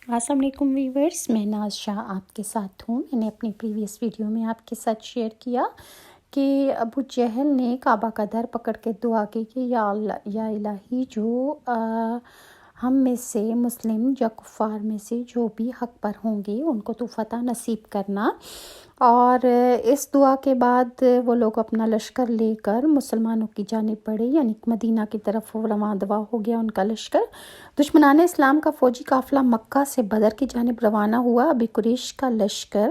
السلام علیکم ویورز، میں ناز شاہ آپ کے ساتھ ہوں۔ میں نے اپنی پریویس ویڈیو میں آپ کے ساتھ شیئر کیا کہ ابو جہل نے کعبہ کا در پکڑ کے دعا کی کہ یا اللہ، یا الہی، جو ہم میں سے مسلم یا کفار میں سے جو بھی حق پر ہوں گے ان کو تو فتح نصیب کرنا۔ اور اس دعا کے بعد وہ لوگ اپنا لشکر لے کر مسلمانوں کی جانب بڑھے، یعنی مدینہ کی طرف رواں دوا ہو گیا ان کا لشکر۔ دشمنان اسلام کا فوجی قافلہ مکہ سے بدر کی جانب روانہ ہوا۔ ابی قریش کا لشکر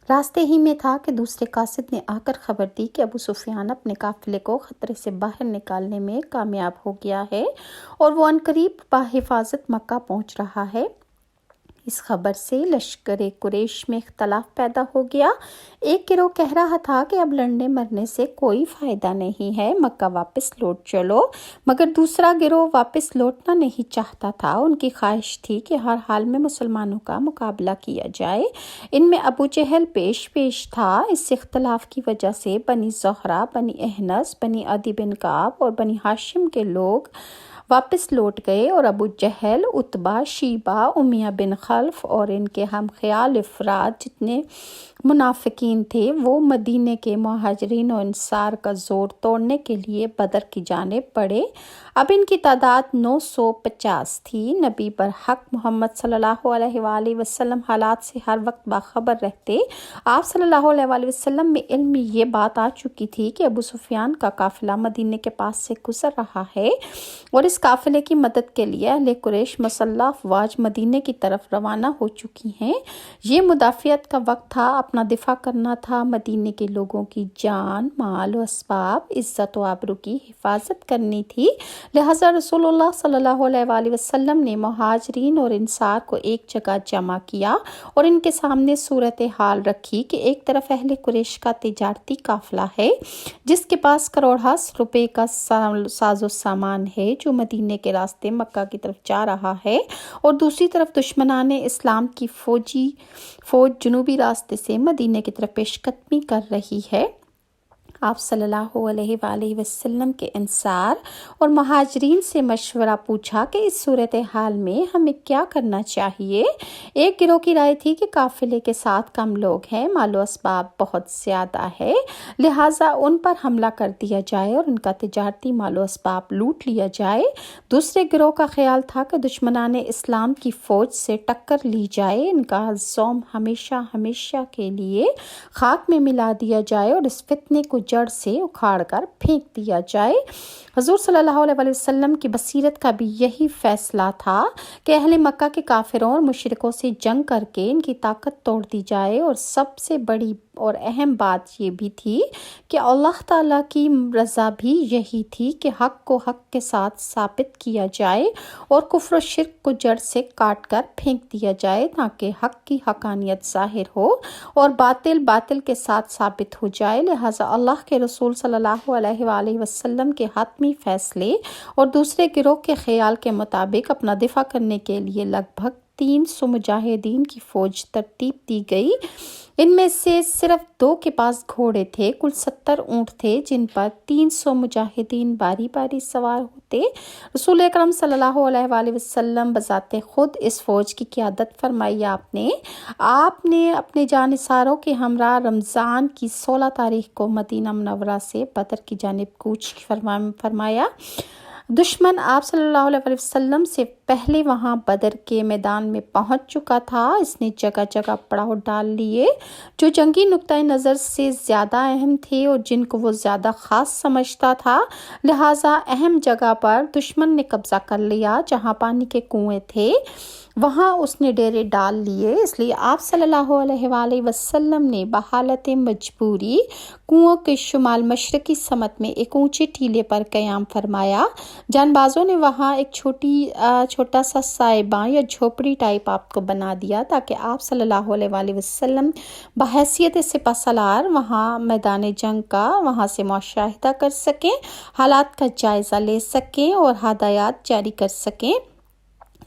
راستے ہی میں تھا کہ دوسرے قاصد نے آ کر خبر دی کہ ابو سفیان اپنے قافلے کو خطرے سے باہر نکالنے میں کامیاب ہو گیا ہے اور وہ عنقریب بحفاظت مکہ پہنچ رہا ہے۔ اس خبر سے لشکر قریش میں اختلاف پیدا ہو گیا۔ ایک گروہ کہہ رہا تھا کہ اب لڑنے مرنے سے کوئی فائدہ نہیں ہے، مکہ واپس لوٹ چلو، مگر دوسرا گروہ واپس لوٹنا نہیں چاہتا تھا۔ ان کی خواہش تھی کہ ہر حال میں مسلمانوں کا مقابلہ کیا جائے۔ ان میں ابو جہل پیش تھا۔ اس اختلاف کی وجہ سے بنی زہرہ، بنی احنس، بنی عدی بن کعب اور بنی ہاشم کے لوگ واپس لوٹ گئے، اور ابو جہل، عتبہ، شیبہ، امیہ بن خلف اور ان کے ہم خیال افراد جتنے منافقین تھے وہ مدینے کے مہاجرین و انصار کا زور توڑنے کے لیے بدر کی جانب بڑھے۔ اب ان کی تعداد 950 تھی۔ نبی برحق محمد صلی اللہ علیہ وآلہ وسلم حالات سے ہر وقت باخبر رہتے۔ آپ صلی اللہ علیہ وآلہ وسلم میں علم میں یہ بات آ چکی تھی کہ ابو سفیان کا قافلہ مدینے کے پاس سے گزر رہا ہے، اور اس قافلے کی مدد کے لیے اہل قریش مسلح افواج مدینے کی طرف روانہ ہو چکی ہیں۔ یہ مدافعت کا وقت تھا، اپنا دفاع کرنا تھا، مدینے کے لوگوں کی جان، مال و اسباب، عزت و آبرو کی حفاظت کرنی تھی۔ لہٰذا رسول اللہ صلی اللہ علیہ وآلہ وسلم نے مہاجرین اور انصار کو ایک جگہ جمع کیا اور ان کے سامنے صورتحال رکھی کہ ایک طرف اہل قریش کا تجارتی قافلہ ہے جس کے پاس کروڑہ روپے کا ساز و سامان ہے جو مدینے کے راستے مکہ کی طرف جا رہا ہے، اور دوسری طرف دشمنان اسلام کی فوج جنوبی راستے سے مدینے کی طرف پیش قدمی کر رہی ہے۔ آپ صلی اللہ علیہ وآلہ وسلم کے انصار اور مہاجرین سے مشورہ پوچھا کہ اس صورتحال میں ہمیں کیا کرنا چاہیے۔ ایک گروہ کی رائے تھی کہ قافلے کے ساتھ کم لوگ ہیں، مال و اسباب بہت زیادہ ہے، لہٰذا ان پر حملہ کر دیا جائے اور ان کا تجارتی مال و اسباب لوٹ لیا جائے۔ دوسرے گروہ کا خیال تھا کہ دشمنان اسلام کی فوج سے ٹکر لی جائے، ان کا زوم ہمیشہ کے لیے خاک میں ملا دیا جائے اور اس فتنے کو جڑ سے اکھاڑ کر پھینک دیا جائے۔ حضور صلی اللہ علیہ وآلہ وسلم کی بصیرت کا بھی یہی فیصلہ تھا کہ اہل مکہ کے کافروں اور مشرکوں سے جنگ کر کے ان کی طاقت توڑ دی جائے، اور سب سے بڑی اور اہم بات یہ بھی تھی کہ اللہ تعالیٰ کی رضا بھی یہی تھی کہ حق کو حق کے ساتھ ثابت کیا جائے اور کفر و شرک کو جڑ سے کاٹ کر پھینک دیا جائے، تاکہ حق کی حقانیت ظاہر ہو اور باطل کے ساتھ ثابت ہو جائے۔ لہٰذا اللہ کے رسول صلی اللہ علیہ وآلہ وسلم کے حتمی فیصلے اور دوسرے گروہ کے خیال کے مطابق اپنا دفاع کرنے کے لیے لگ بھگ 300 مجاہدین کی فوج ترتیب دی گئی۔ ان میں سے صرف 2 کے پاس گھوڑے تھے، کل 70 اونٹ تھے جن پر 300 مجاہدین باری باری سوار ہوتے۔ رسول اکرم صلی اللہ علیہ وآلہ وسلم بذات خود اس فوج کی قیادت فرمائی۔ آپ نے اپنے جانثاروں کے ہمراہ رمضان کی 16 تاریخ کو مدینہ منورہ سے بدر کی جانب کوچ فرمایا۔ دشمن آپ صلی اللہ علیہ وسلم سے پہلے وہاں بدر کے میدان میں پہنچ چکا تھا۔ اس نے جگہ جگہ پڑاؤ ڈال لیے جو جنگی نقطۂ نظر سے زیادہ اہم تھے اور جن کو وہ زیادہ خاص سمجھتا تھا، لہٰذا اہم جگہ پر دشمن نے قبضہ کر لیا۔ جہاں پانی کے کنویں تھے وہاں اس نے ڈیرے ڈال لیے، اس لیے آپ صلی اللہ علیہ وآلہ وسلم نے بحالت مجبوری کنویں کے شمال مشرقی سمت میں ایک اونچے ٹیلے پر قیام فرمایا۔ جان بازوں نے وہاں ایک چھوٹا سا سائباں یا جھوپڑی ٹائپ آپ کو بنا دیا تاکہ آپ صلی اللہ علیہ وآلہ وسلم بحیثیت سپہ سالار وہاں میدان جنگ کا وہاں سے مشاہدہ کر سکیں، حالات کا جائزہ لے سکیں اور ہدایات جاری کر سکیں۔